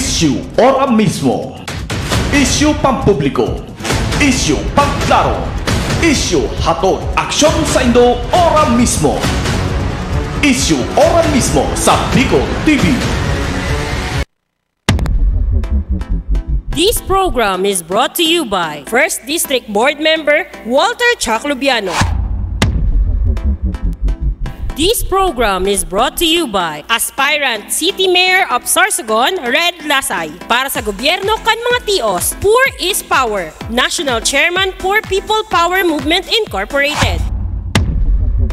Issue ora mismo. Issue pampubliko. Issue pangklaro. Issue hatod aksyon sa Indo ora mismo. Issue ora mismo sa Bicol TV. This program is brought to you by 1st District Board Member Walter Chaclubiano. This program is brought to you by Aspirant City Mayor of Sorsogon, Red Lasay. Para sa gobyerno kan mga tios, Poor is Power. National Chairman, Poor People Power Movement Incorporated.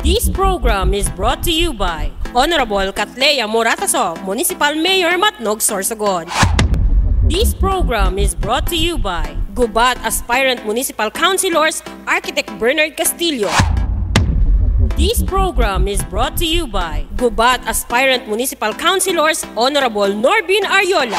This program is brought to you by Honorable Catlea Morataso, Municipal Mayor Matnog, Sorsogon. This program is brought to you by Gubat Aspirant Municipal Councilors, Architect Bernard Castillo. This program is brought to you by Gubat Aspirant Municipal Councilors, Honorable Norbin Ariola.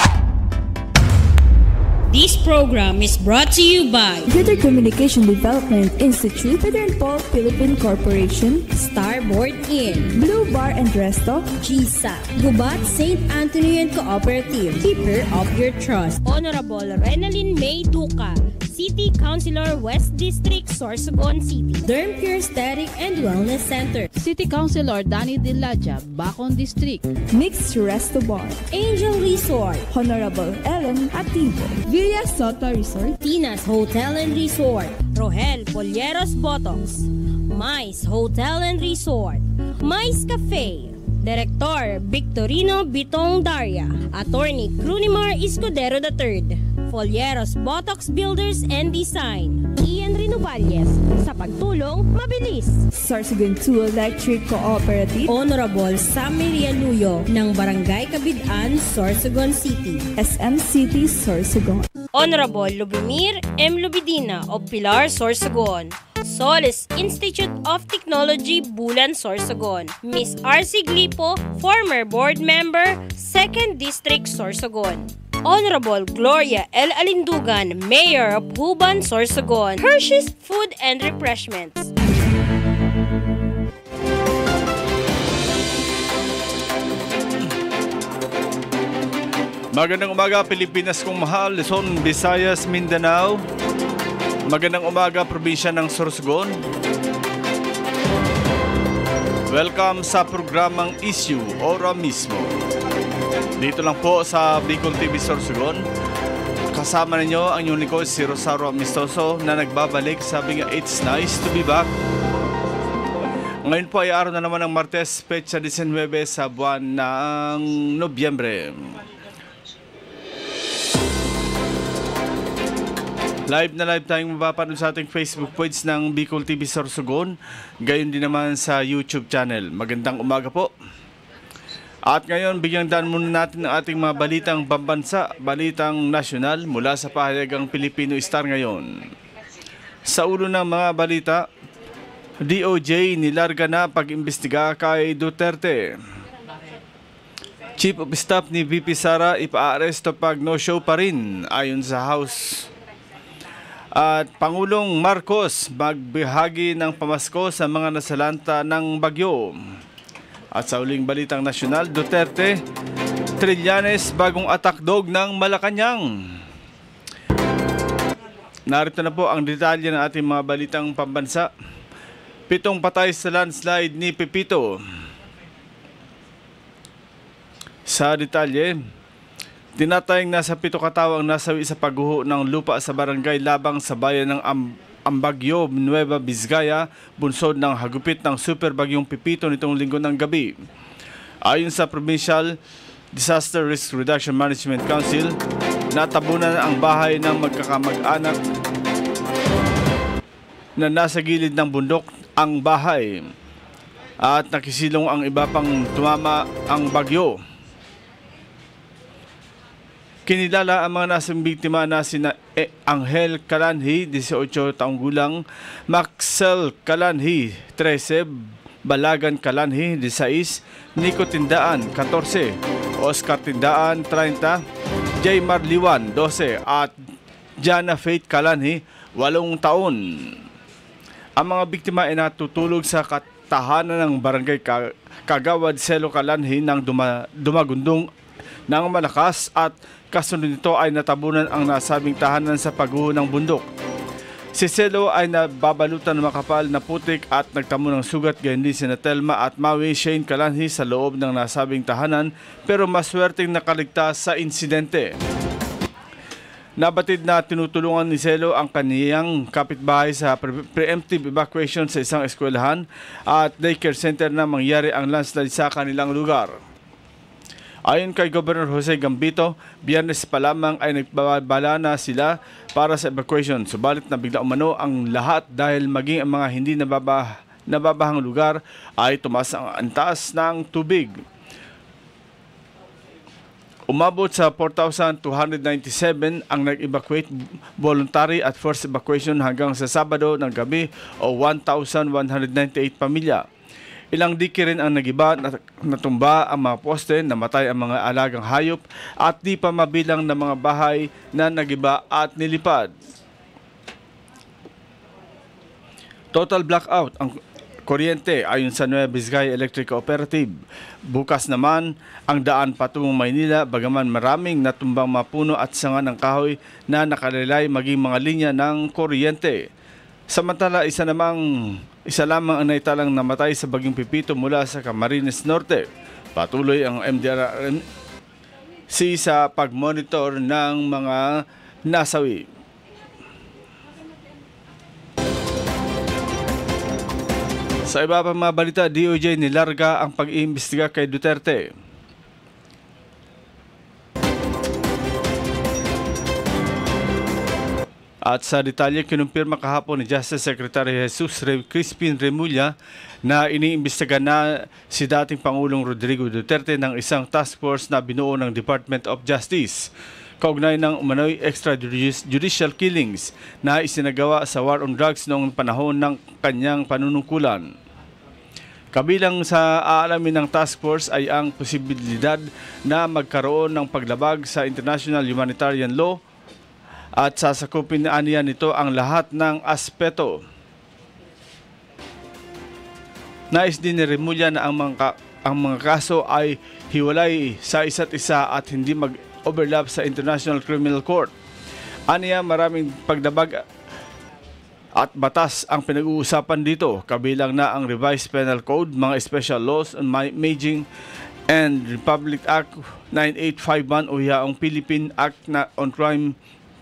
This program is brought to you by Greater Communication Development Institute, Southern Pole Philippine Corporation, Starboard Inn, Blue Bar and Resto, GSA, Gubat St. Anthony and Cooperative, Keeper of Your Trust, Honorable Renalyn May Duca, City Councilor, West District, Sorsogon City, Dermcare Aesthetic and Wellness Center, City Councilor Danny Dilaja, Bacon District, Mixed Resto Bar, Angel Resort, Honorable Ellen Ativo, Villa Soto Resort, Tina's Hotel and Resort, Rohel Polleros Botox, Mais Hotel and Resort, Mais Cafe, Director Victorino Bitong Daria, Attorney Crunimar Escudero III, Folleros Botox Builders and Design, Ian Renovalles, sa pagtulong mabilis. Sorsogon 2 Electric Cooperative, Honorable Sammy Rialuyo ng Barangay Kabidaan, Sorsogon City, SM City, Sorsogon, Honorable Lubimir M. Lubidina of Pilar, Sorsogon, Solis Institute of Technology, Bulan, Sorsogon, Miss R.C. Glipo, former board member, 2nd District, Sorsogon, Honorable Gloria L. Alindugan, Mayor of Huban, Sorsogon, Hershey's Food and Refreshments. Magandang umaga Pilipinas kong mahal, Luzon, Visayas, Mindanao. Magandang umaga probinsya ng Sorsogon. Welcome sa programang Issue ora mismo. Dito lang po sa Bicol TV Sorsogon. Kasama ninyo ang inyong lingkod si Rosario Amistoso na nagbabalik. Sabi nga, it's nice to be back. Ngayon po ay araw na naman ng Martes, petsa 19 sa buwan ng Nobyembre. Live na live tayong mapapanood sa ating Facebook page ng Bicol TV Sorsogon. Gayon din naman sa YouTube channel. Magandang umaga po. At ngayon, bigyang daan muna natin ang ating mga balitang pambansa, balitang nasyonal mula sa pahayagang Pilipino Star ngayon. Sa ulo ng mga balita, DOJ nilarga na pag-imbestiga kay Duterte. Chief of Staff ni VP Sara ipa-aresto pag no-show pa rin ayon sa House. At Pangulong Marcos magbahagi ng pamasko sa mga nasalanta ng bagyo. At sa uling balitang nasyonal, Duterte, Trillanes bagong attack dog ng Malacanang. Narito na po ang detalye ng ating mga balitang pambansa. 7 patay sa landslide ni Pepito. Sa detalye, tinatayang nasa 7 katao ang nasawi sa pagguho ng lupa sa barangay Labang sa bayan ng Ambagyo, Nueva Vizcaya, bunsod ng hagupit ng super bagyong Pepito nitong linggo ng gabi. Ayon sa Provincial Disaster Risk Reduction Management Council, natabunan ang bahay ng magkakamag-anak na nasa gilid ng bundok ang bahay at nakisilong ang iba pang tumama ang bagyo. Kinilala ang mga nasang biktima na sina Angel Calanhi, 18 taong gulang, Maxel Calanhi, 13, Balagan Calanhi, 16, Nico Tindaan, 14, Oscar Tindaan, 30, J. Marliwan, 12, at Jana Faith Calanhi, 8 taon. Ang mga biktima ay natutulog sa tahanan ng barangay Kagawad Selo Calanhi ng Dumagundong ng malakas at kasunod nito ay natabunan ang nasabing tahanan sa pagguho ng bundok. Si Celo ay nababalutan ng makapal na putik at nagtamo ng sugat, gayon din sina Telma at Maui Shane Calanhi sa loob ng nasabing tahanan pero maswerteng nakaligtas sa insidente. Nabatid na tinutulungan ni Celo ang kaniyang kapitbahay sa preemptive evacuation sa isang eskwelahan at daycare center na mangyari ang landslide sa kanilang lugar. Ayon kay Governor Jose Gambito, Biyernes pa lamang ay nagbabala na sila para sa evacuation. Subalit na bigla umano ang lahat dahil maging ang mga hindi nababahang lugar ay tumaas ang antaas ng tubig. Umabot sa 4,297 ang nag-evacuate voluntary at forced evacuation hanggang sa Sabado ng gabi o 1,198 pamilya. Ilang diki rin ang nagiba, natumba ang mga poste, namatay ang mga alagang hayop at di pa mabilang ng mga bahay na nagiba at nilipad. Total blackout ang kuryente ayon sa Nueva Vizcaya Electric Cooperative. Bukas naman ang daan patungong Maynila bagaman maraming natumbang mga puno at sanga ng kahoy na nakalalay maging mga linya ng kuryente. Samantala, isa lamang ang naitalang namatay sa Bagyong Pipito mula sa Camarines Norte. Patuloy ang MDRRMC sa pagmonitor ng mga nasawi. Sa iba pang mga balita, DOJ nilarga ang pag-iimbestiga kay Duterte. At sa detalye, kinumpirma kahapon ni Justice Secretary Jesus Crispin Remulla na iniimbestiga na si dating Pangulong Rodrigo Duterte ng isang task force na binuo ng Department of Justice kaugnay ng umano'y extrajudicial killings na isinagawa sa war on drugs noong panahon ng kanyang panunungkulan. Kabilang sa aalamin ng task force ay ang posibilidad na magkaroon ng paglabag sa international humanitarian law at sasakupin niya nito ang lahat ng aspeto. Nais din ni Remulla na ang mga kaso ay hiwalay sa isa't isa at hindi mag-overlap sa International Criminal Court. Aniya, maraming pagdabag at batas ang pinag-uusapan dito, kabilang na ang Revised Penal Code, mga special laws on imaging and Republic Act 9851 o yaong Philippine Act on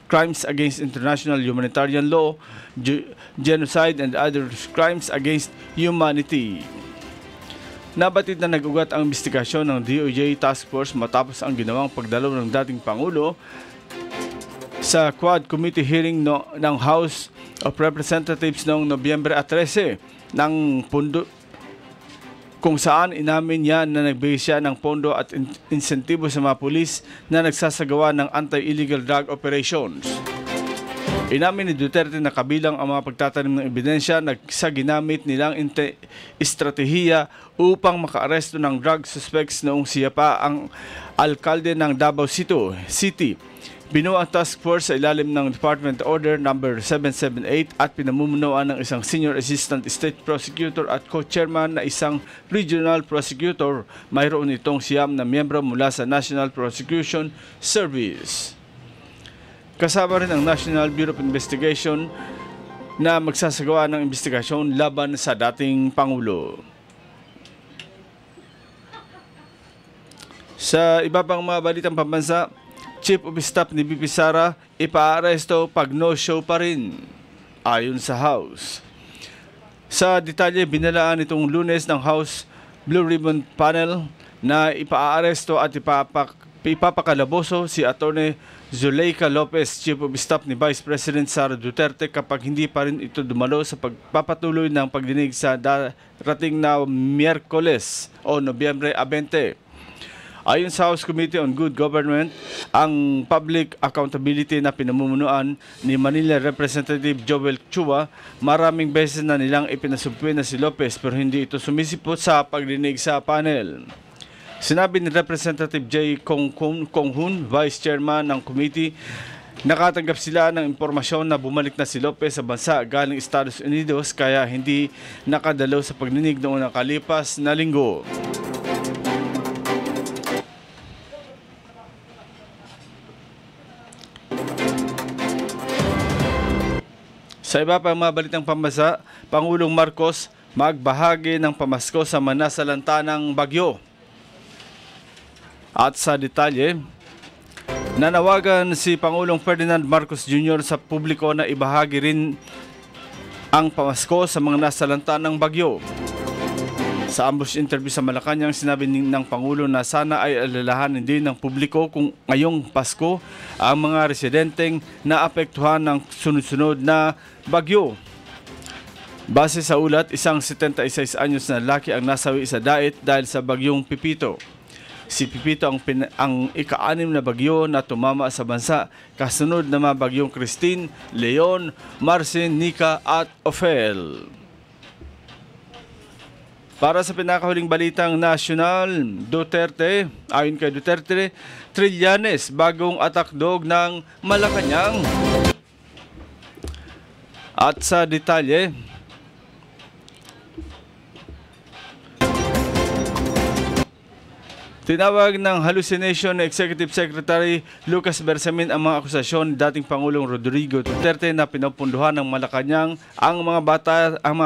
Crimes against International Humanitarian Law, Genocide and other crimes against humanity. Nabatid na nag-ugat ang investigasyon ng DOJ Task Force matapos ang ginawang pagdalaw ng dating Pangulo sa Quad Committee hearing ng House of Representatives noong Nobyembre 13 ng pondo, kung saan inamin niya na nagbigay siya ng pondo at insentibo sa mga pulis na nagsasagawa ng anti-illegal drug operations. Inamin ni Duterte na kabilang ang mga pagtatanim ng ebidensya sa ginamit nilang estratehiya upang makaaresto ng drug suspects noong siya pa ang alkalde ng Davao City. Binuo ang task force sa ilalim ng Department Order No. 778 at pinamumunuan ng isang Senior Assistant State Prosecutor at Co-Chairman na isang Regional Prosecutor. Mayroon itong siyam na miyembro mula sa National Prosecution Service. Kasama rin ang National Bureau of Investigation na magsasagawa ng investigasyon laban sa dating Pangulo. Sa iba pang mga balitang pambansa, Chief of Staff ni VP Sara ipaaresto pag no-show pa rin, ayon sa House. Sa detalye, binalaan itong Lunes ng House Blue Ribbon Panel na ipaaresto at ipapakalaboso si Atty. Zuleika Lopez, Chief of Staff ni Vice President Sara Duterte kapag hindi pa rin ito dumalo sa pagpapatuloy ng pagdinig sa darating na Miyerkules o Nobyembre 20. Ayon sa House Committee on Good Government, ang public accountability na pinamumunuan ni Manila Representative Joel Chua, maraming beses na nilang ipinasubpoy na si Lopez pero hindi ito sumisipot sa pagdinig sa panel. Sinabi ni Representative J. Konghun, Vice Chairman ng committee, nakatanggap sila ng impormasyon na bumalik na si Lopez sa bansa galing Estados Unidos kaya hindi nakadalo sa pagdinig noong nakalipas na linggo. Sa iba pang mga balitang pambasa, Pangulong Marcos magbahagi ng pamasko sa manasalanta ng bagyo. At sa detalye, nanawagan si Pangulong Ferdinand Marcos Jr. sa publiko na ibahagi rin ang pamasko sa mga nasalanta ng bagyo. Sa ambush interview sa Malacanang, sinabi ng Pangulo na sana ay alalahanin din ng publiko kung ngayong Pasko ang mga residenteng naapektuhan ng sunod-sunod na bagyo. Base sa ulat, isang 76 anyos na lalaki ang nasawi sa Dait dahil sa bagyong Pipito. Si Pipito ang ika-6 na bagyo na tumama sa bansa, kasunod na mga bagyong Christine, Leon, Marcin, Nika at Ophel. Para sa pinakahuling balitang nasyonal, Duterte, ayon kay Duterte, Trillanes, bagong attack dog ng Malacanang. At sa detalye, tinawag ng hallucination ni Executive Secretary Lucas Bersamin ang mga akusasyon ni dating Pangulong Rodrigo Duterte na pinapunduhan ng Malacanang ang mga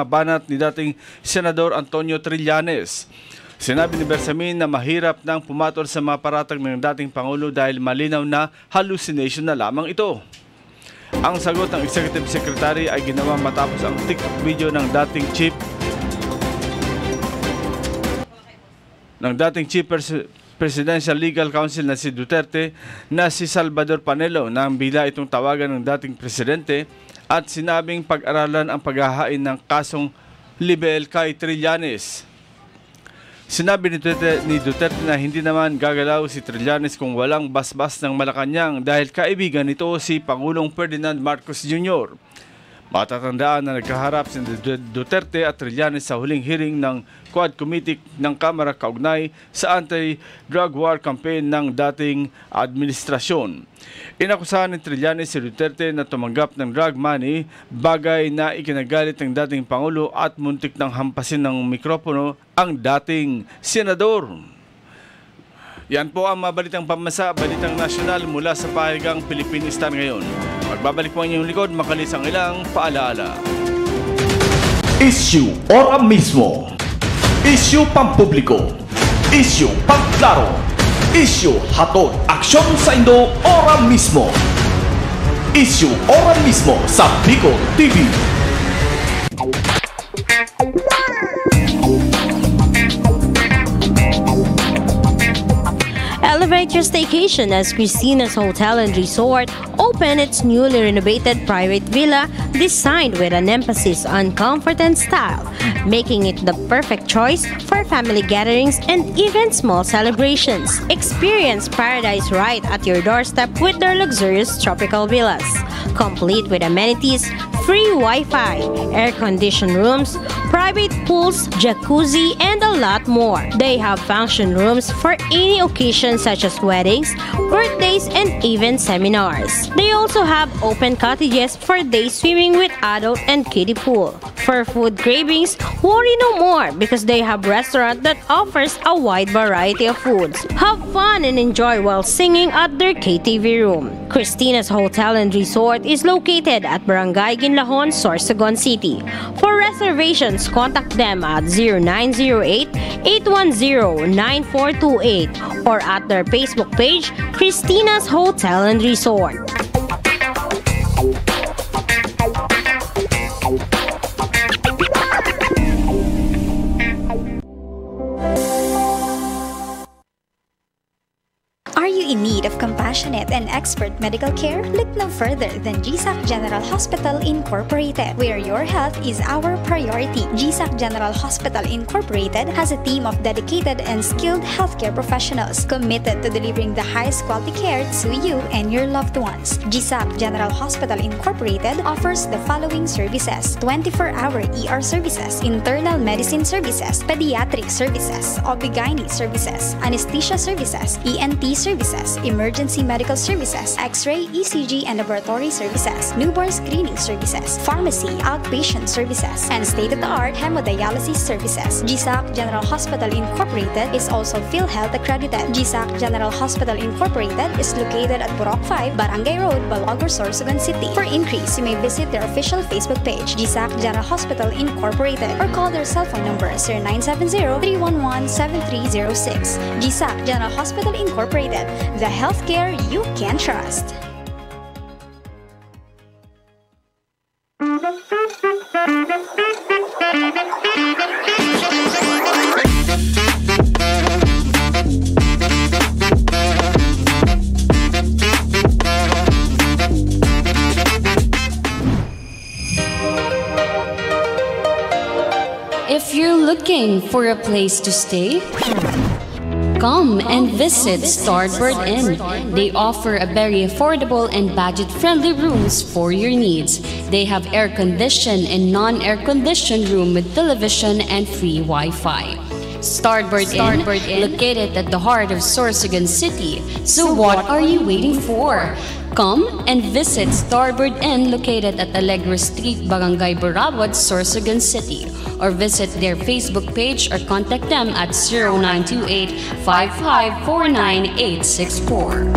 banat ni dating Senador Antonio Trillanes. Sinabi ni Bersamin na mahirap nang pumatol sa mga paratang ng dating Pangulo dahil malinaw na hallucination na lamang ito. Ang sagot ng Executive Secretary ay ginawa matapos ang TikTok video ng dating Chief Presidential Legal Counsel na si Duterte na si Salvador Panelo nang bila itong tawagan ng dating presidente at sinabing pag-aralan ang paghahain ng kasong libel kay Trillanes. Sinabi ni Duterte na hindi naman gagalaw si Trillanes kung walang basbas ng Malacanang dahil kaibigan nito si Pangulong Ferdinand Marcos Jr. Matatandaan na nagkaharap si Duterte at Trillanes sa huling hearing ng Quad Committee ng Kamara kaugnay sa anti-drug war campaign ng dating administrasyon. Inakusahan ni Trillanes si Duterte na tumanggap ng drug money, bagay na ikinagalit ng dating Pangulo at muntik ng hampasin ng mikropono ang dating senador. Yan po ang mga balitang pamasa, balitang nasyonal mula sa pahigang Philippine Star ngayon. Magbabalik po ang inyong likod, makalis ang ilang paalaala. Issue ora mismo. Issue pampubliko. Issue pagklaro. Issue hatod aksyon sa Indo ora mismo. Issue ora mismo sa Bicol TV. Elevate your staycation as Christina's Hotel and Resort opened its newly renovated private villa designed with an emphasis on comfort and style, making it the perfect choice for family gatherings and even small celebrations. Experience paradise right at your doorstep with their luxurious tropical villas, complete with amenities, free Wi-Fi, air-conditioned rooms, private pools, jacuzzi, and a lot more. They have function rooms for any occasion such as weddings, birthdays, and even seminars. They also have open cottages for day swimming with adult and kiddie pool. For food cravings, worry no more because they have restaurant that offers a wide variety of foods. Have fun and enjoy while singing at their KTV room. Christina's Hotel and Resort is located at Barangay Ginlahon, Sorsogon City. For reservations, contact them at 0908-810-9428 or at their Facebook page, Christina's Hotel and Resort. Are you in need of compassionate and expert medical care? Look no further than GSAC General Hospital Incorporated, where your health is our priority. GSAC General Hospital Incorporated has a team of dedicated and skilled healthcare professionals committed to delivering the highest quality care to you and your loved ones. GSAC General Hospital Incorporated offers the following services: 24-hour ER services, internal medicine services, pediatric services, OB/GYN services, anesthesia services, ENT services, emergency emergency medical services, X-ray, ECG, and laboratory services, newborn screening services, pharmacy, outpatient services, and state-of-the-art hemodialysis services. GSAC General Hospital Incorporated is also PhilHealth accredited. GSAC General Hospital Incorporated is located at Purok 5, Barangay Road, Balogor, Sorsogon City. For inquiries, you may visit their official Facebook page, GSAC General Hospital Incorporated, or call their cell phone number 0970-311-7306. GSAC General Hospital Incorporated, the healthcare you can trust. If you're looking for a place to stay, come and visit Starboard Inn. They offer a very affordable and budget-friendly rooms for your needs. They have air-conditioned and non-air-conditioned room with television and free Wi-Fi. Starboard Inn, located at the heart of Sorsogon City. So what are you waiting for? Come and visit Starboard Inn located at Alegre Street, Barangay Borabod, Sorsogon City, or visit their Facebook page or contact them at 0928-5549864.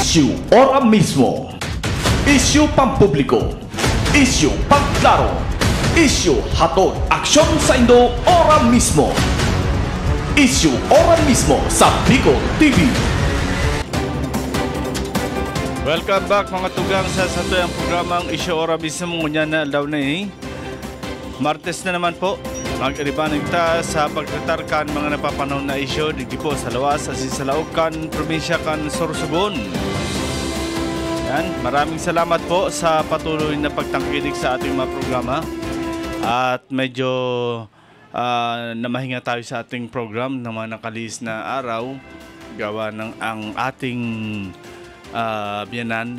'Issue ora mismo', issue pampubliko, issue pagklaro, issue hatod aksyon sa Indo ora mismo. Issue ora mismo sa Bicol TV. Welcome back mga tugang sa satuyang programang Issue ora mismo ngunya na daw na Martes na naman po. Mag-iribanig ta sa pagtatarkan mga napapanahon na isyo digdi po sa lawas sa Sisalaucan, probinsya kan Sorsogon. Yan, maraming salamat po sa patuloy na pagtangkilik sa ating mga programa. At medyo namahinga tayo sa ating program ng mga nakalis na araw. Gawa ng ang ating biyanan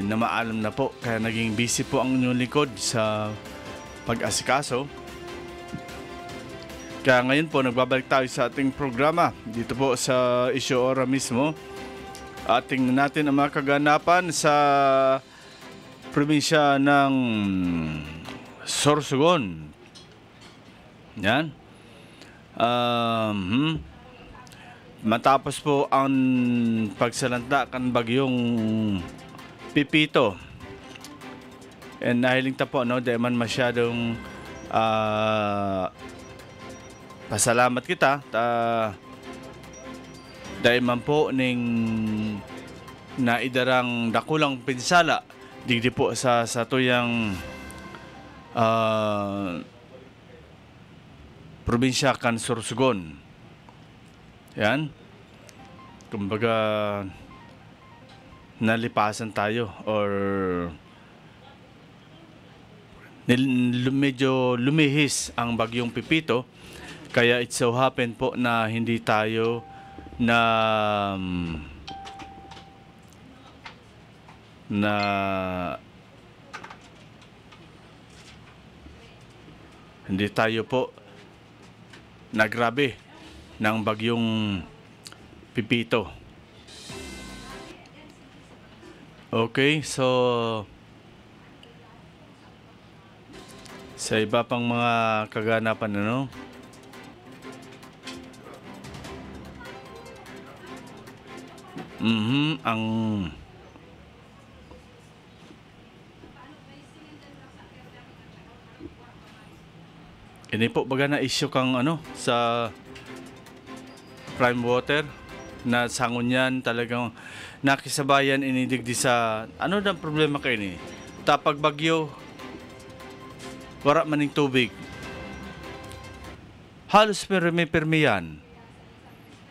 na maalam na po. Kaya naging busy po ang inyong likod sa pag-asikaso. Kaya ngayon po nagbabalik tayo sa ating programa dito po sa Issue Ora mismo. At tingnan natin ang mga kaganapan sa probinsya ng Sorsogon. Yan. Matapos po ang pagsalanta kan bagyong Pipito, And nahiling ta po, no, di man masyadong pasalamat kita dahil man po ning naidarang dakulang pinsala digdi po sa tuyang probinsya kan Sorsogon. Yan. Kumbaga nalipasan tayo or medyo lumihis ang bagyong Pipito, kaya it so happen po na hindi tayo hindi tayo po nagrabe ng bagyong Pipito. Okay, so sa iba pang mga kaganapan, ano? Ang ini po baga na issue kang ano sa prime water na sangon yan talagang nakisabayan inidigdi sa ano daw problema kay ni tapag bagyo wala maning tubig. Halos permi yan.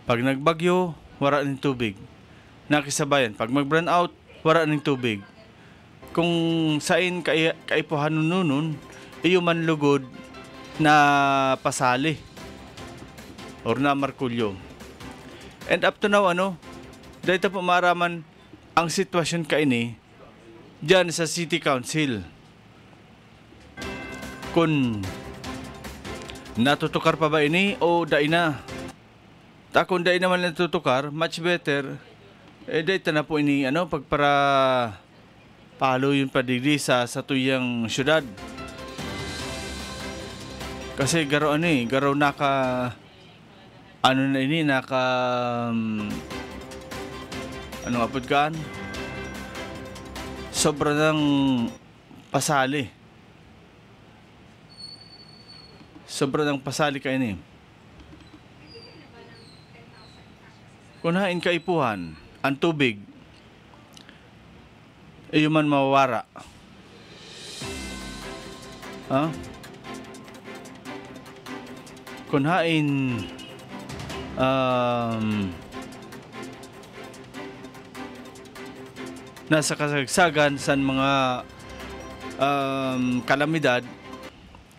Pag nagbagyo, wala ning tubig. Nakisabayan. Pag mag-burn out, wala ning tubig. Kung sain kaipuhan nun, iyo man lugod na pasali or na markulyo. And up to now, ano, dahil po maraman ang sitwasyon kaini dyan sa City Council. Kung natutukar pa ba ini o dai na. Kung dai naman natutukar, much better. Dahil na po ini ano pagpara palo yun pa digdi sa tuyang syudad. Kasi garo naka ano na ini naka ano apod kaan? Sobra ng pasali. Sobrang pasali kayo ni. Kunain kaipuhan, ang tubig, iyo man mawawara. Ha? Kunain, nasa kasagsagan sa mga kalamidad,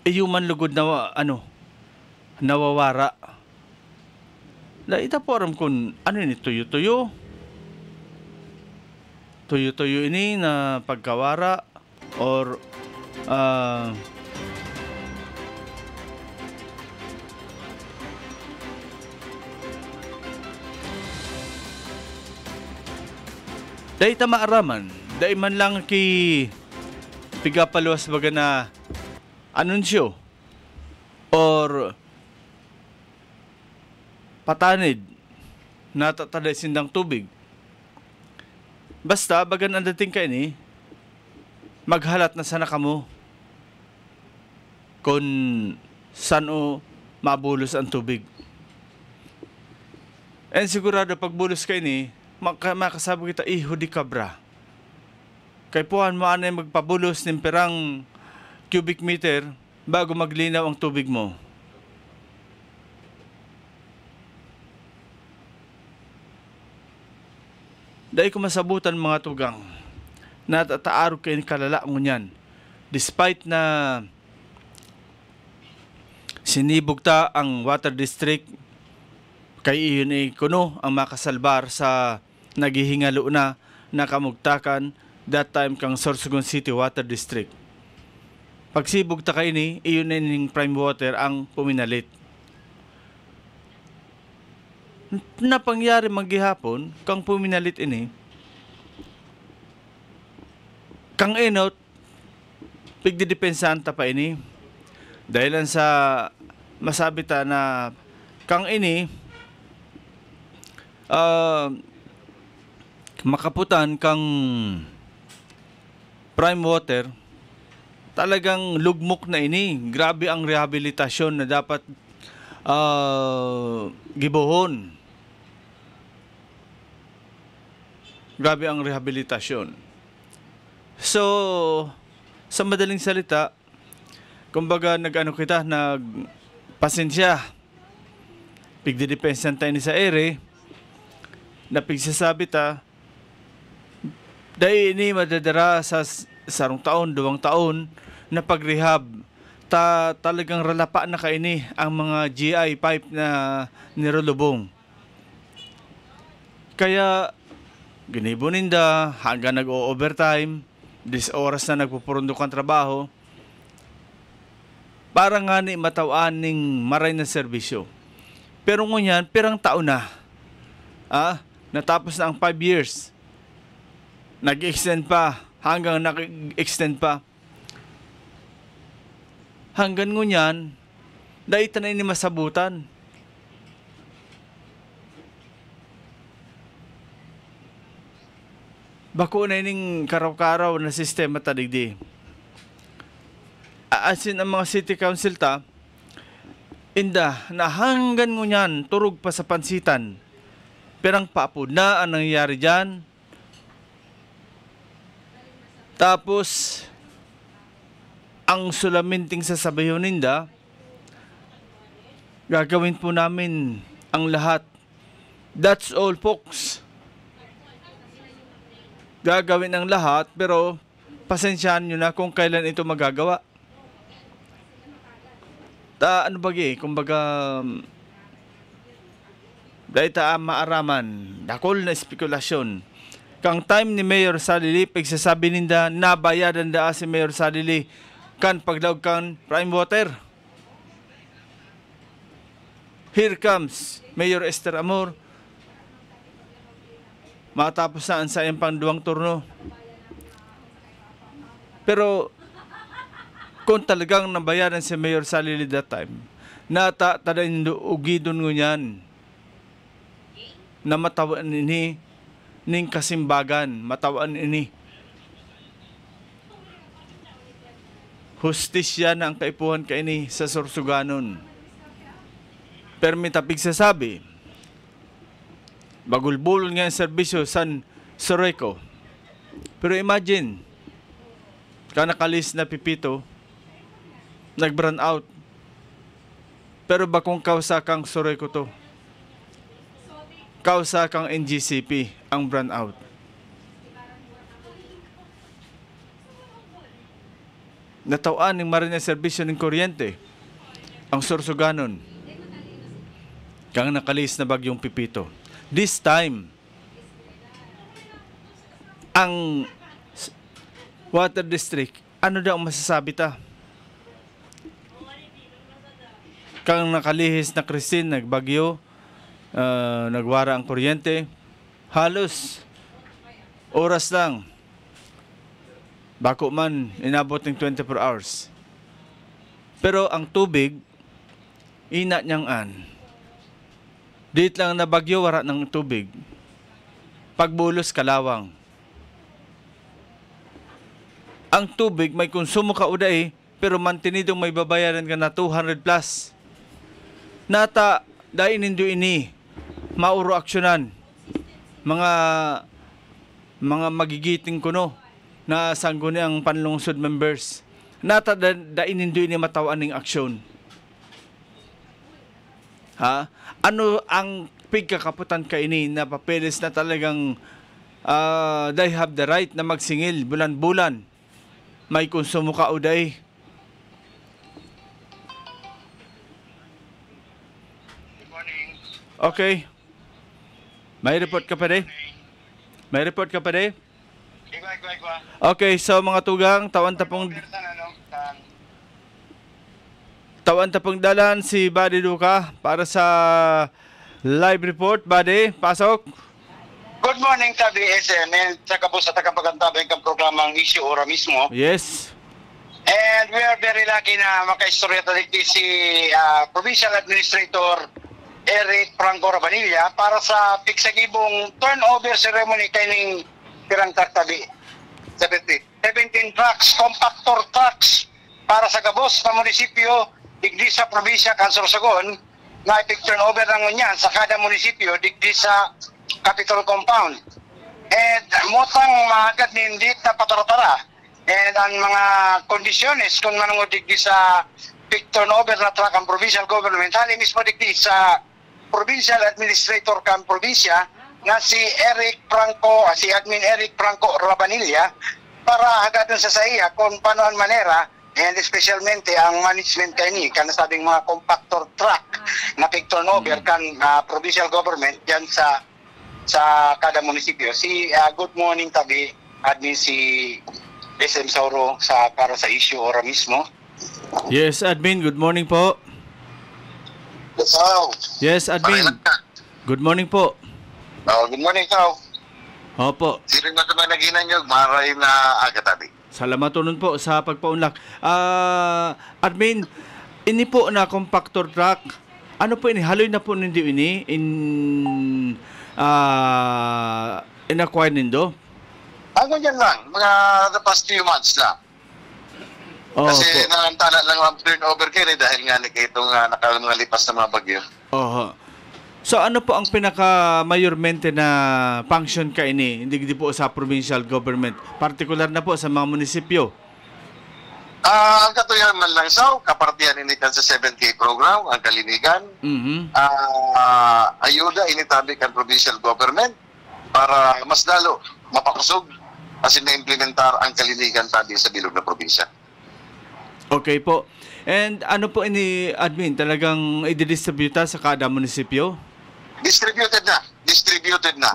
human lugod na nawawara. Ita po aram kung ano ini tuyo-tuyo ini na pagkawara or dahil ta maaraman dahil man lang ki pigapaluwas baga na anunsyo or patanid na tataday sindang tubig. Basta bagan ang dating kayo ni maghalat na sana kamo kung saan o mabulos ang tubig. And sigurado pagbulos kayo ni makasabo kita ihudi kabra. Kay puhan mo anay magpabulos ng perang cubic meter bago maglinaw ang tubig mo. Dahil ko masabutan mga tugang na tataarog kayo ni kalala mo niyan. Despite na sinibog ta ang water district kay iyon ay kuno ang makasalbar sa naghihingalo na nakamugtakan that time kang Sorsogon City Water District. Pagsibog ta kay ni, iyon na ning prime water ang puminalit. Napangyari maghihapon, kang puminalit ini, kang enot, pigdidepensahan ta pa ini, dahilan sa masabi ta na kang ini, makaputan kang prime water, talagang lugmok na ini. Grabe ang rehabilitasyon na dapat gibuhon. Grabe ang rehabilitasyon. So, sa madaling salita, kumbaga pasensya. Pigdidepensan tayo ni sa ere, na pigsasabi ta, dahil ini madadara sa sarong taon, 2 taon, na pag-rehab. Talagang ralapa na kaini ang mga GI pipe na nirulubong. Kaya, ginibuninda, hanggang nag-o-overtime, 10 oras na nagpupurundok ang trabaho, para nga ni matawaan ning maray na serbisyo. Pero ngunyan, pirang taon na. Natapos na ang 5 years. Nag-extend pa. Hanggang nag-extend pa. Hanggang ngunyan, dahil na ini masabutan. Bako na ining karaw-karaw na sistema tadigdi. Asin ang mga city council inda na hanggan ngunyan turog pa sa pansitan. Perang paapod na ang nangyayari dyan. Tapos, ang sulaminting sasabayon ninda, gagawin po namin ang lahat. That's all, folks. Gagawin ang lahat, pero pasensyaan nyo na kung kailan ito magagawa. Ano bagi? Kumbaga, dahil maaraman, dakol na spekulasyon. Kang time ni Mayor Salili, pagsasabi ninda, nabayadan da si Mayor Salili kan pagdaog kan prime water. Here comes Mayor Esther Amor. Matapos na ang sayang pang 2 turno. Pero, kung talagang nabayaran si Mayor Salili that time, tadain ugidon ngunyan na matawan ini ning kasimbagan, matawan ini. Hustisya na ang kaipuhan kaini sa Sorsoganon. Permitapig sasabi, bagulbulol nga ang serbisyo san Soreco. Pero imagine, kanakalis na pipito, nag-burn out. Pero bakong kausa kang Soreco to? Kausa kang NGCP ang burn out. Natawaan ng Marina Serbisyo ng Kuryente ang Sorsoganon kang nakalis na bagyong pipito. This time, ang water district, ano daw ang masasabi ta? Kang nakalihis na Christine, nagbagyo, nagwara ang kuryente, halos oras lang. Bako man, inabot ng 24 hours. Pero ang tubig, ina niyang Dit lang na bagyo, wara ng tubig. Pagbulos, kalawang. Ang tubig, may konsumo ka uday, pero mantinidong may babayaran ka na 200 plus. Nata, dahil nindo ini, mauro aksyonan. Mga magigiting kuno, na sangguni ang panlungsod members. Nata, dahil nindo ini matawaan ng aksyon. Ha? Ano ang pigkakaputan ka ini na papeles na talagang they have the right na magsingil bulan-bulan? May konsumo ka uday. Good morning. Okay. May report ka pa de? May report ka pa de? Okay, so mga tugang, tawan tapong dalan si Buddy Duca para sa live report. Buddy, pasok. Good morning, Tabi SM, and sa kabus at kapagandabing kang programang Issue Ora mismo. Yes. And we are very lucky na makaistorya tayo si Provincial Administrator Eric Franco Rabanilla para sa piksagibong turnover ceremony kaining Pirang Tabi. 17 trucks, compactor trucks para sa gabos na munisipyo digdi sa probinsya kan Sorsogon na i-turn over ng ngunyan sa kada munisipyo digdi sa Capitol Compound. And motang mahagad ni hindi na pataratara. And ang mga kondisyones kung manungod digdi sa turn over na truck ang provincial government, hali mismo digdi sa provincial administrator kan probinsya na si Admin Eric Franco Rabanilla para hagadan sa iya kung paano ang manera and especialmente ang management kani kan sabing mga compactor truck na turn over kan provincial government diyan sa kada munisipyo. Good morning tabi admin si SM Sauro para sa issue ora mismo. Yes, admin, good morning po. Yes, admin. Good morning po. Good morning, Kao. Opo. Sino na naman naginan nyo? Maray na agatabi. Salamat nun po sa pagpaunlak. Admin, ini po na compactor truck, ano po ini? Haloy na po hindi ini in-acquire nindo? Ano yan lang, mga the past few months na. Kasi nangantala lang ang turnover kayo dahil nga itong nakalipas na mga bagyo. So ano po ang pinaka-mayormente na function ka ini? Hindi po sa provincial government, particular na po sa mga munisipyo. Ang katuyan man lang kapartihan ini kan sa 7K program, ang kalinigan. Ayuda initabi kan provincial government para mas lalo mapakusog as na-implementar ang kalinigan tabi sa bilog na probinsya. Okay po. And ano po ini admin talagang i-distribute sa kada munisipyo? Distributed na.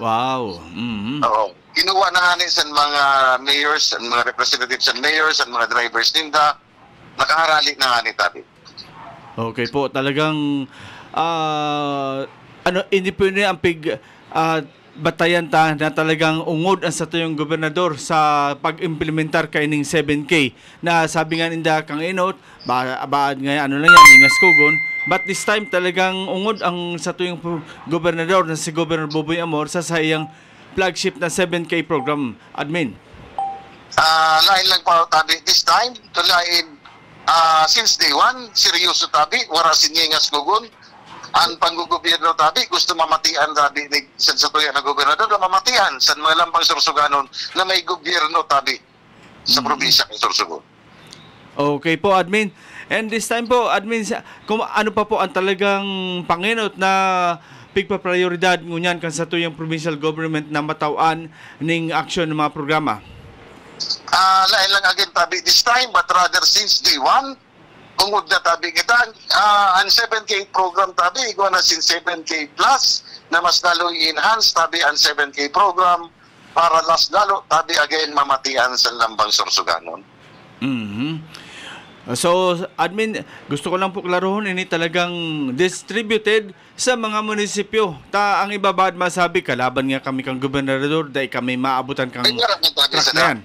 Wow. Oo. Kinuha na nga sa mga mayors, ang mga representatives and mayors, ang mga drivers ninda. Nakaharali na nga tabi. Okay po. Talagang hindi po ini ang batayan na talagang ungod ang sa tuyong gobernador sa pag-implementar kaining 7K na sabi nga ninda kang inot baad nga ano lang yan ingas kugon, but this time talagang ungod ang sa tuyong gobernador na si Governor Boboy Amor sa sayang flagship na 7K program, admin. Lain lang pa tabi this time to lain since day one seryoso tabi wala siningas kugon. Ang panggugobyerno tabi gusto mamatian tabi sa tuya na gobernador na mamatian sa mga lambang Sorsoganon na may gobyerno tabi sa probinsya ng Sorsogon. Okay po, admin. And this time po, admin, kung ano pa po ang talagang panginot na pigpa-prioridad ngunyan kan sa tuyang provincial government na matawan ning aksyon ng mga programa? Lain lang again tabi this time but rather since day one ungod na tabi kita ang 7K program tabi ikaw na sin 7K plus na mas lalo i-enhance tabi ang 7K program para mas lalo tabi again mamatian sa lambang Sorsoganon. So, admin, gusto ko lang po klarohon ini talagang distributed sa mga munisipyo. Ang ibabad masabi, kalaban nga kami kang gobernador, dahil kami maabutan kang truck na yan.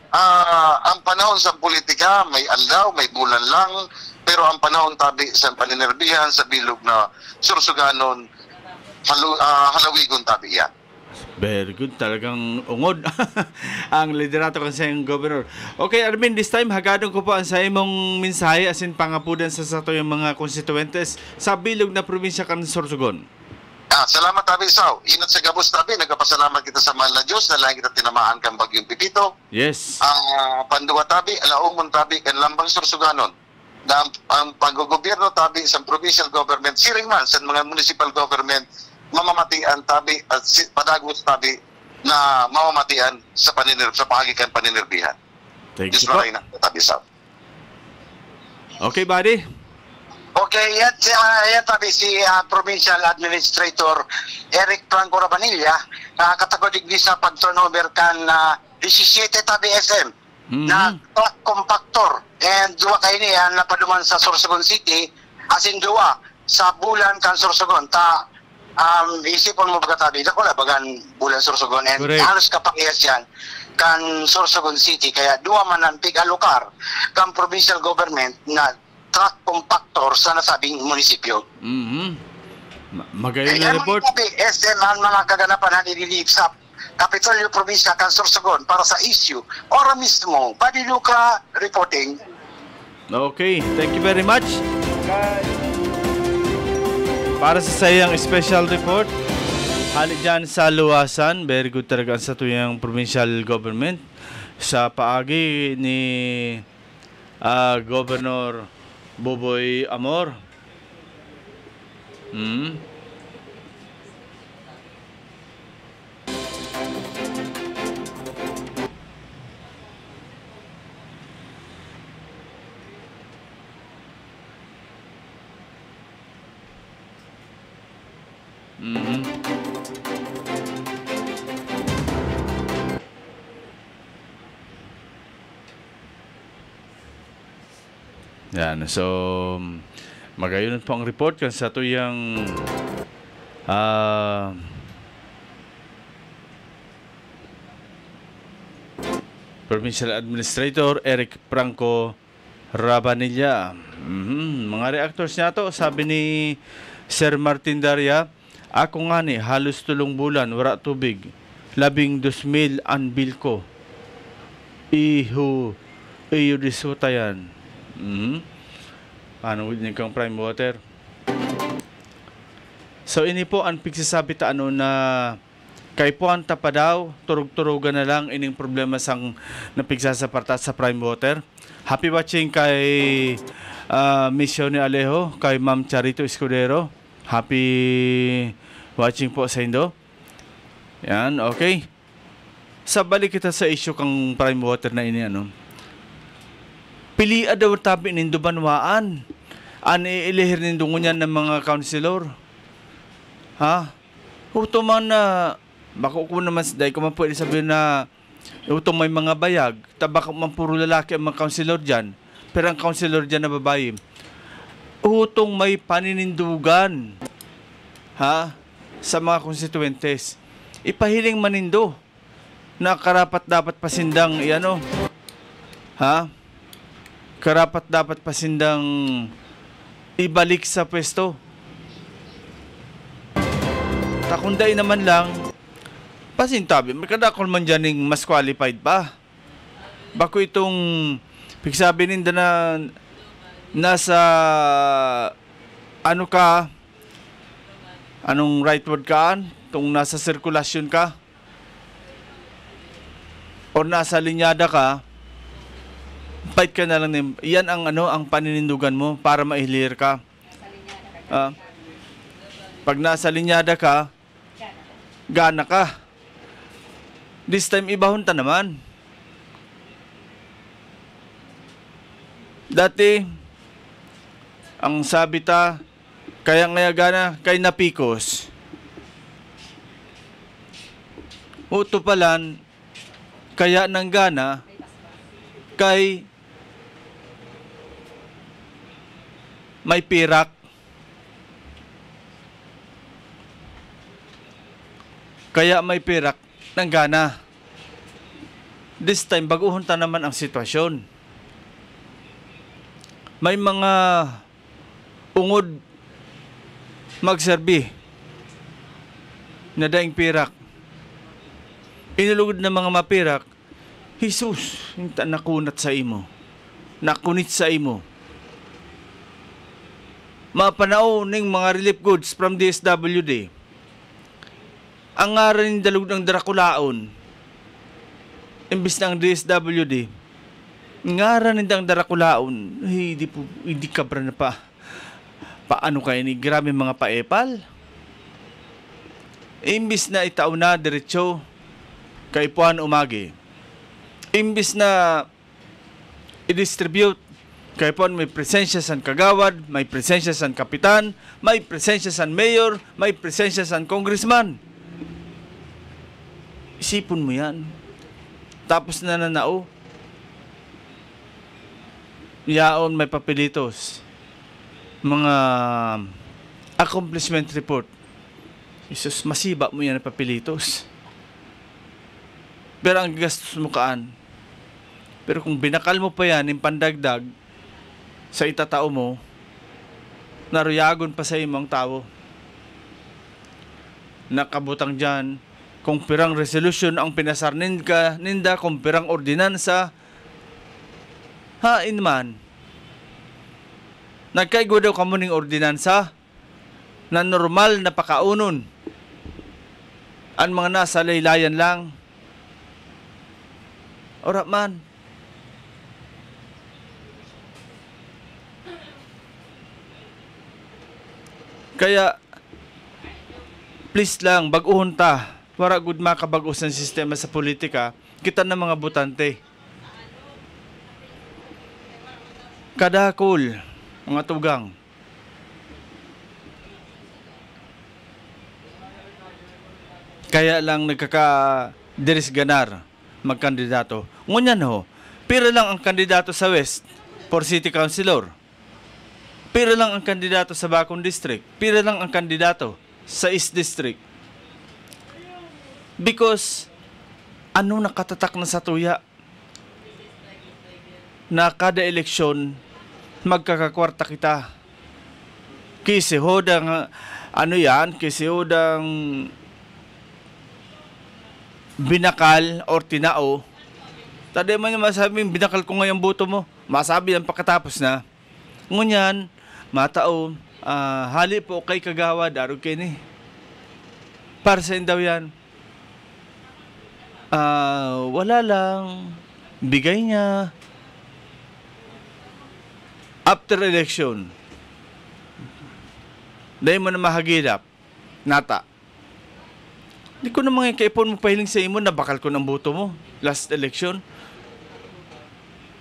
Ang panahon sa politika, may alaw, may bulan lang, pero ang panahon tabi sa paninerbihan sa bilog na Sorsoganon, halawigon tabi yan. Very good. Talagang ungod ang liderato kan sa iyong governor. Okay, Armin, this time hagadon ko po ang sa imong mensahe asin pangapudan sa sato yung mga constituentes sa bilog na probinsya kan Sorsogon. Salamat tabi Sao. Inat sa gabos tabi, nagpasalamat kita sa mahal na Diyos na lang kita tinamaan kang bagyong Pipito. Yes. Panduwa tabi, alaumon tabi kan lambang Sorsoganon. Na ang panggogobyerno tabi sa provincial government, siring man sa mga municipal government, mamamatian tabi at padagos tabi na mamamatian sa pahagikan paninirbihan. Thank you po. Na tabi sa. Okay, buddy. Okay, yan tabi si Provincial Administrator Eric Franco Rabanilla katagodig ni sa pag-turnover kan 17 tabi SM na truck compactor and duwa kayo niya napaduman sa Sorsogon City asin duwa sa bulan kan Sorsogon isipon mo bagatabi dako na bagan bulan Sorsogon and halos kapangiyas yan kan Sorsogon City kaya duwa man ang pigalukar kan provincial government na truck compactor sa nasabing munisipyo. Magayon na report. SM ang mga kaganapan na nililip sa Kapitolyo Provincia, Sorsogon para sa issue ora mismo Badiluka reporting. Okay, thank you very much. Para sa sayang special report, hali dyan sa luwasan, very good talaga sa tuyang provincial government sa paagi ni Governor Boboy Amor. Yan, so magayon po ang report kan sa tuyang Provincial Administrator Eric Franco Rabanilla. Mga reactors niya to, sabi ni Sir Martin Daria, ako nga ni halos 3 bulan wala tubig, 12,000 ang bill ko. Iyo disuta yan. Paano din kang prime water? So ini po ang pigsasabi ta ano na kay po ang tapa daw, turug-turugan na lang ining problema sang napigsasaparta sa prime water. Happy watching kay Mission ni Alejo, kay Ma'am Charito Escudero. Happy watching po sa Indo. Yan, okay. Sa balik kita sa issue kang prime water na ini ano. Pili daw tabi nindo banwaan. Iilihir nindo ngunyan ng mga councilor. Ha? Uto man na bako ko naman dahil ko man pwede sabihin na utong may mga bayag, tabak man puro lalaki ang mga councilor dyan, pero ang councilor dyan na babae. Utong may paninindugan, ha? Sa mga constituentes. Ipahiling manindo na karapat dapat pasindang iano, ha? Karapat dapat pasindang ibalik sa pwesto. Takunday naman lang, pasintabi, may kadakol man dyan mas qualified pa. Bako itong, pigsabi ninda na nasa, ano ka, anong right word kaan? Itong nasa sirkulasyon ka? O nasa linyada ka, fight ka na lang. Yan ang ano, ang paninindugan mo para maihilir ka. Pag nasa linyada ka, gana ka. This time, ibahon ta naman. Dati, ang sabi ta, kaya ngaya gana, kay napikos. Utupalan, kaya nang gana, kay may pirak. Kaya may pirak ng gana. This time, baguhon ta naman ang sitwasyon. May mga ungod magserbi na daing pirak. Inulugod ng mga mapirak, Jesus, hindi nakunat sa imo. Nakunit sa imo. Mapanao ning mga relief goods from DSWD. Ang ngaran ng dalug ng Draculaon, imbis ng DSWD, ngaran ng Draculaon, hindi kabra na pa. Paano kayo ni grabe mga paepal? Imbis na itaw na diretso kay Puan Umagi. Imbis na i-distribute kay Puan, may presensya sa kagawad, may presensya sa kapitan, may presensya sa mayor, may presensya sa congressman. Isipon mo yan. Tapos nananao. Yaon may papelitos. Mga accomplishment report. Jesus, masiba mo yan na papelitos. Pero ang gastos mo kaan. Pero kung binakal mo pa yan, yung pandagdag sa itatao mo, naruyagon pa sa imong tao. Nakabutang dyan, kung pirang resolution ang pinasar ninda, kung pirang ordinansa, hain man. Nagkaigo daw kamo ning ordinansa na normal na pakaunon. Ang mga nasa laylayan lang. Ora man. Kaya, please lang, baguhon ta. Para good makabagos ng sistema sa politika, kita na mga botante. Kadakol, mga tugang. Kaya lang nagkaka-dirisganar magkandidato. Ngunyan ho, pira lang ang kandidato sa West for City Councilor. Pira lang ang kandidato sa Bacong District. Pira lang ang kandidato sa East District. Because, ano nakatatak na sa tuya? Na kada eleksyon, magkakakwarta kita. Kasi hodang, kasi hodang binakal or tinao. Tadi man yung masabing binakal ko ngayong boto mo. Masabi yan pagkatapos na. Ngunyan, matao, hali po kay kagawa, darog kini. Para sa daw yan. Wala lang. Bigay niya. After election, dahil mo na mahagilap, nata. Hindi ko na mga kaipon mo pahiling sa imo na bakal ko ng boto mo. Last election.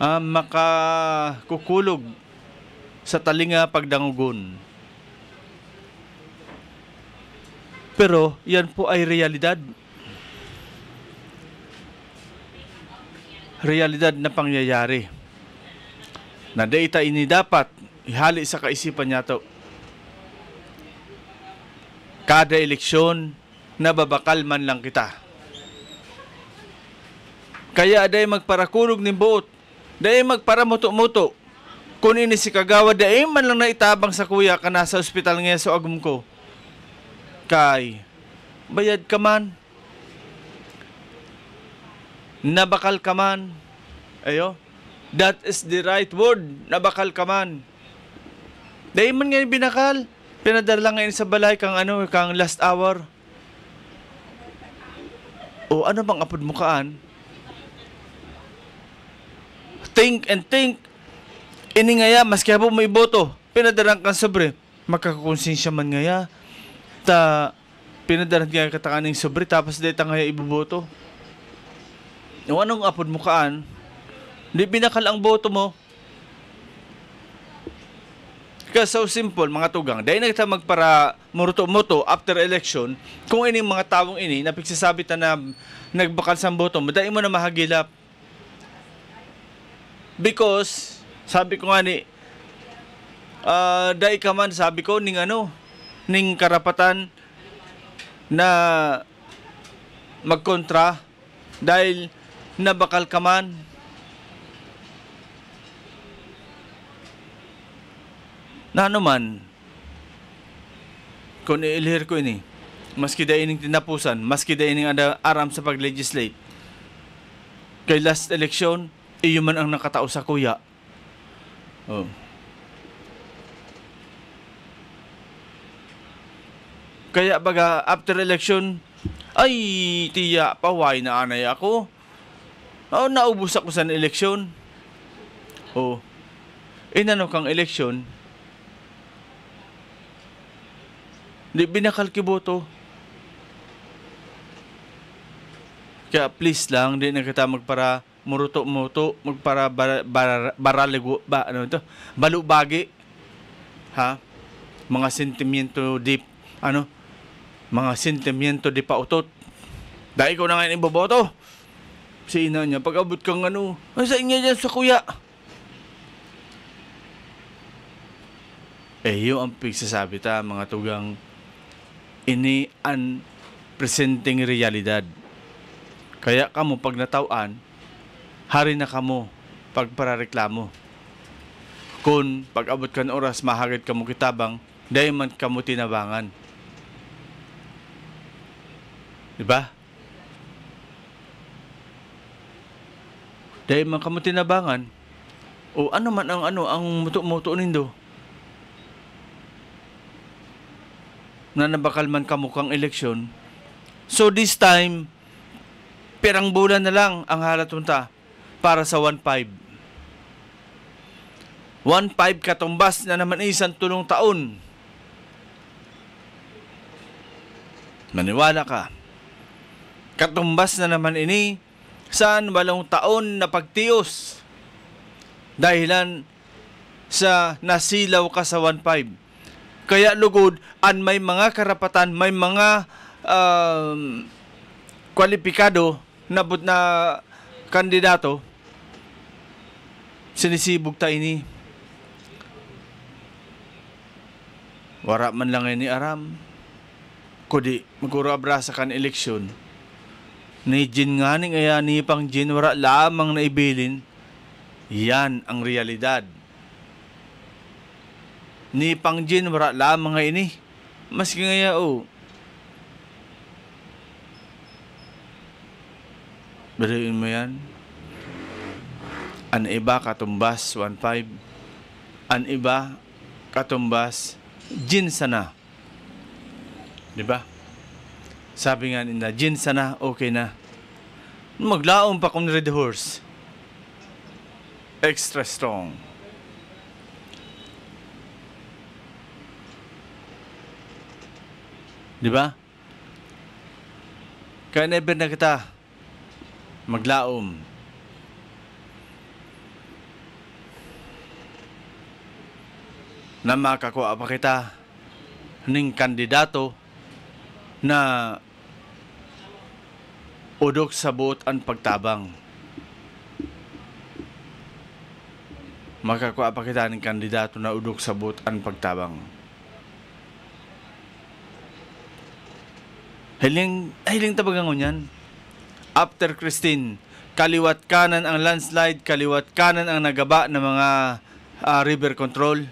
Makakukulog sa talinga pagdangugon. Pero, yan po ay realidad. Realidad na pangyayari. Na data ini dapat ihali sa kaisipan niya to. Kada eleksyon, nababakal man lang kita. Kaya aday magparakulog ni buot. Daay magparamuto-muto. Kung ini si kagawa, daay man lang naitabang sa kuya ka nasa ospital ngayon sa agum ko. Kay, bayad ka man. Nabakal ka man. Ayo. That is the right word. Nabakal ka man. Daay man ngayon binakal. Pinadala ngayon sa balay kang kang last hour. O ano bang apod mo kaan? Think and think. Ini ngaya, maski habo may boto. Pinadalang kang sobre. Magkakonsensya man ngaya. Pinadalang kaya katakaning sobre. Tapos dito ngaya ibuboto. O anong apod mo kaan? Di binakal ang boto mo. Kasi so simple, mga tugang. Dahil nagta magpara muruto-muto after election, kung ining mga tawong ini, napigsasabi na nagbakal sa boto mo, dahil mo na mahagilap. Because, sabi ko nga ni, dahil ka man, sabi ko, ning karapatan na magkontra, dahil nabakal ka man. Na man, kung iilihir ko ini, maski da ining tinapusan, maski da ining aram sa pag-legislate, kay last election, iyo man ang nakatao sa kuya. Oh. Kaya baga, after election, ay, tiya, paway na anay ako. Oh, naubos ako sa election. Oh, inano kang election, di binakal kiboto. Kaya please lang, di na kita magpara muruto-muto, magpara baraligo, balubagi. Ha? Mga sentimiento deep, mga sentimiento di pautot. Dahil ko na ngayon iboboto. Si ina niya, pag abot kang sa inyo dyan sa kuya. Yung ang pagsasabi ta, mga tugang, ini ang presenting realidad. Kaya kamo pag natawan, hari na kamo pagparareklamo. Kung pag abot kan oras, mahagad kamo kitabang, dahil man kamo tinabangan. Diba? Dahil man kamo tinabangan, o ano man ang muto-muto nindo, na nabakal man kamukang eleksyon. So this time, pirang bulan na lang ang halatunta para sa 1.5. 1.5 katumbas na naman isang tulong taon. Maniwala ka. Katumbas na naman ini saan walong taon na pagtios dahilan sa nasilaw ka sa 1.5. Kaya lugod, may mga karapatan, may mga kwalipikado na kandidato, sinisibog ta ini. Wara man lang ini aram. Kudi, magkuro abrasa kan eleksyon. Ni Jin nga ning aya ni pang Jin, wara lamang na ibilin. Yan ang realidad. Ni pang Jin, wara lamang nga ini. Maski nga Baliin mo yan. An iba katumbas 1.5. An iba katumbas Jin sana. Diba? Sabi nga nila, Jin sana, okay na. Maglaom pa kung Red Horse. Extra strong. Diba? Kaya never na kita maglaom. Na makakuha pa kita ning kandidato na udok sa buot ang pagtabang. Makakuha pa kita ning kandidato na udok sa buot ang pagtabang. Hiling tabagangon yan. After Christine, kaliwat kanan ang landslide, kaliwat kanan ang nagaba ng mga river control.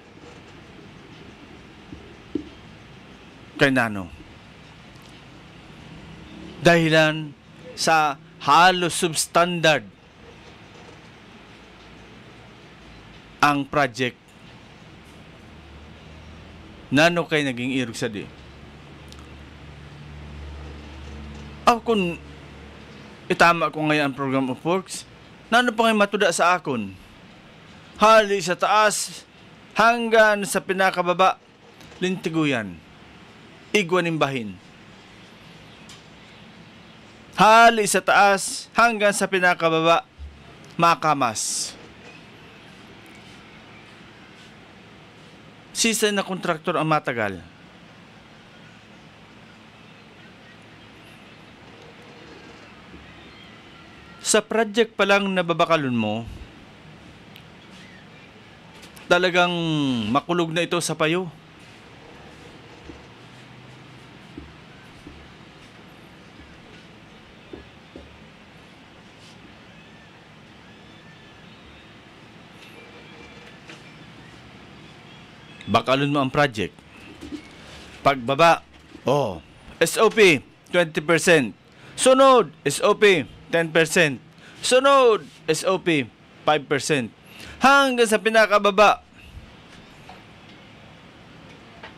Kay nano? Dahilan sa halos substandard ang project. Nano kay naging irog sa di? Kung itama ko ngayon ang program of works, nano pa ngayon matuda sa akon? Hali sa taas hanggang sa pinakababa, lintiguyan. Igwanin bahin. Hali sa taas hanggang sa pinakababa, makamas. Sisa na kontraktor ang matagal. Sa project pa lang na babakalon mo, talagang makulog na ito sa payo. Bakalon mo ang project. Pagbaba, SOP, 20%. Sunod, SOP, 10%. Sunod, SOP, 5%. Hanggang sa pinakababa,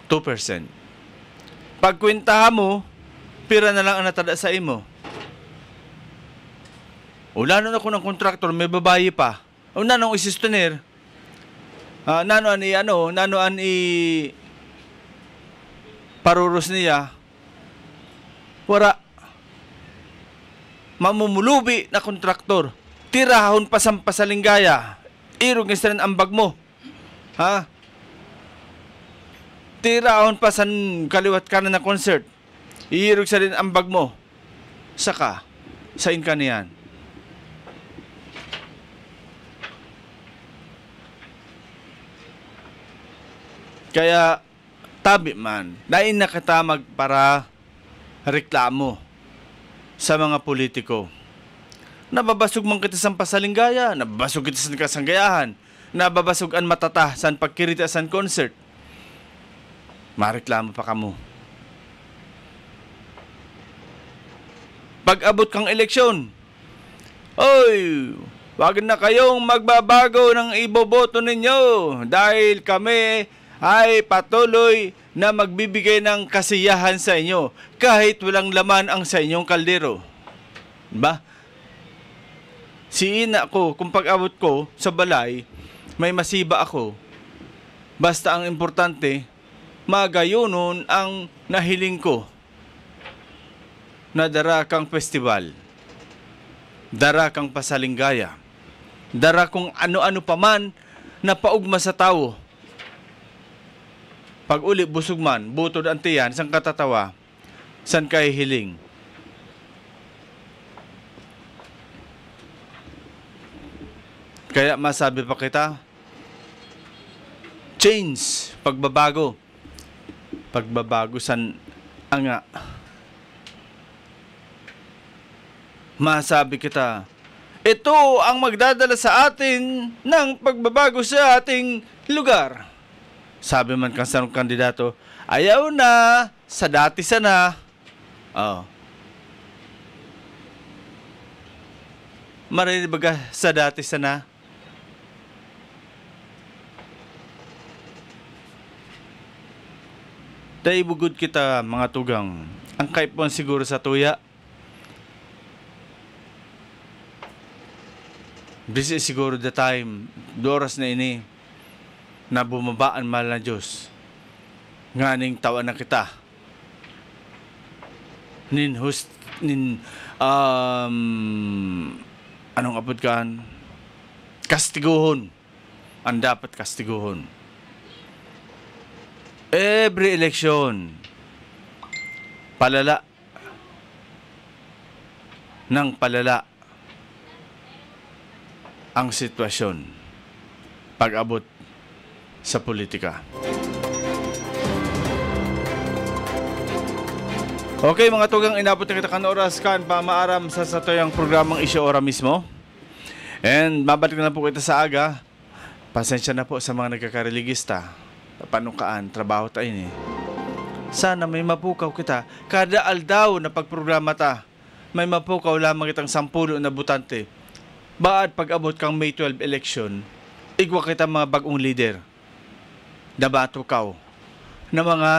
2%. Pagkwentahan mo, pira na lang ang natada sa imo. Wala na ako ng kontraktor, may babayi pa. O nanong isistoner, nano an paruros niya, wala. Mamumulubi na kontraktor. Tirahon pa sa pasalinggaya. Irog nga sila ang bag mo. Ha? Tirahon pa sa kaliwat kanan na concert. Irog sa rin ang bag mo. Saka, sain ka niyan. Kaya, tabi man, nain na katamag para reklamo sa mga politiko. Nababasog man kita sa pasalinggaya, nababasog kita sa kasanggayahan, nababasog ang matata sa pagkirita sa concert. Mareklamo pa kamo. Pag abot kang eleksyon, oy, Wag na kayong magbabago ng iboboto ninyo dahil kami ay patuloy na magbibigay ng kasiyahan sa inyo kahit walang laman ang sa inyong kaldero. Diba? Si ina ko, kung pag-abot ko sa balay, may masiba ako. Basta ang importante, magayunon ang nahiling ko na dara kang festival, dara kang pasalinggaya, dara kung ano-ano pa man na paugma sa tao. Pag uli busog man, butod ang tiyan, sang katatawa, san kay hiling. Kaya masabi pa kita, change, pagbabago. Pagbabago san anga. Masabi kita, ito ang magdadala sa atin ng pagbabago sa ating lugar. Sabi man kang sarong kandidato, ayaw na, sa dati sana. Oh. Marinig ba sa dati sana? Dahil bugod kita mga tugang, ang kaipon siguro sa tuya. This is siguro the time, doras na ini, na bumabaan mahal na Diyos. Nganing tawa na kita. Anong apod kan? Kastiguhon. Ang dapat kastiguhon. Every election, palala ng palala ang sitwasyon pag-abot sa politika. Okay mga tugang, inabot na kita kan oras kan pamaaram sa satoyang programang Isyu Ora mismo. And babalik na po kita sa aga. Pasensya na po sa mga nagkakareligista. Panukaan, trabaho tayo ni. Sana may mapukaw kita. Kada aldaw na pagprograma ta, may mapukaw lamang kitang 10 na butante. Baad pag-abot kang May 12 election, igwa kita mga bagong leader. Dabato kaw na mga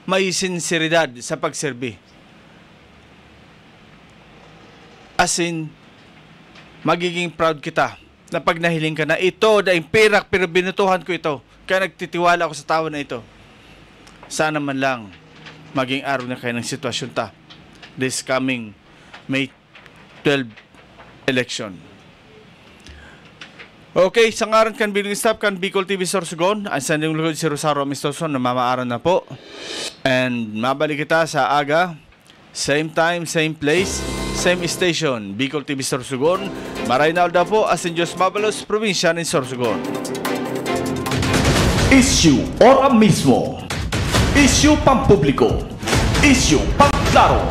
may sinseridad sa pagserbi. As in, magiging proud kita na pag nahiling ka na ito, daing pirak pero binutuhan ko ito. Kaya nagtitiwala ako sa tao na ito. Sana man lang maging araw na kayo ng sitwasyon ta. This coming May 12 election. Okay, sa ngaran kan bilang staff kan Bicol TV Sorsogon, ang sanding lugod si Rosario Amistoso na mamaaran na po. And mabalik kita sa aga, same time, same place, same station, Bicol TV Sorsogon. Maray na alda po, Asin Diyos Mabalos, probinsya ng Sorsogon. Isyu Ora mismo. Isyu pampubliko. Isyu pangklaro.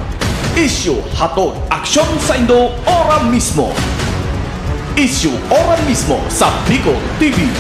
Isyu hatod aksyon sa Indo Ora mismo. Isyu Ora mismo sa Bicol TV.